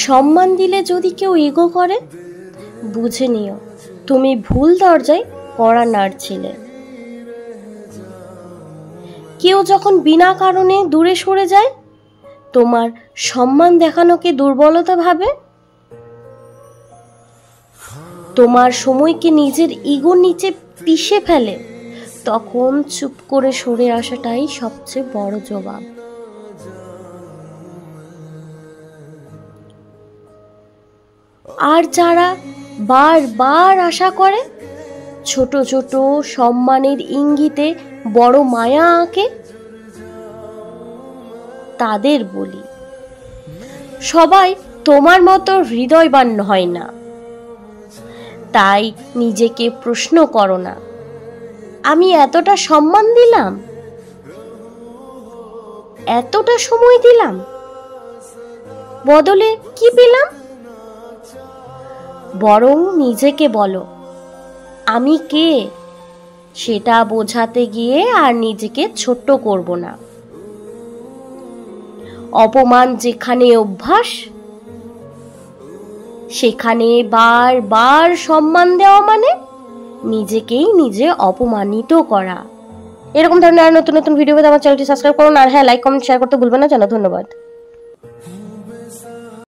সম্মান দিলে যদি কেউ ইগো করে, বুঝে নিও তুমি ভুল দরজায় কড়া নাড়ছিলে। কেউ যখন বিনা কারণে দূরে সরে যায়, তোমার সম্মান দেখানোকে দুর্বলতা ভাবে। তোমার সময়কে নিজের ইগোর নিচে পিষে ফেলে, তখন চুপ করে সরে আসাটাই সবচেয়ে বড় জবাব। আর যারা বারবার আশা করে, ছোট ছোট সম্মানের ইঙ্গিতে বড় মায়া আঁকে, তাদের বলি, সবাই তোমার মতো হৃদয়বান হয় না। তাই নিজেকে প্রশ্ন করো না, আমি এতটা সম্মান দিলাম, এতটা সময় দিলাম, বদলে কি পেলাম? বরং নিজেকে বলো, আমি কে সেটা বোঝাতে গিয়ে আর নিজেকে ছোট্ট করব না। অপমান যেখানে অভ্যাস, সেখানে বারবার সম্মান দেওয়া মানে নিজেকেই নিজে অপমানিত করা। এরকম ধরনের নতুন নতুন ভিডিও পেতে আমার চ্যানেলটি সাবস্ক্রাইব করুন, আর হ্যাঁ, লাইক কমেন্ট শেয়ার করতে ভুলবেন না। জানো, ধন্যবাদ।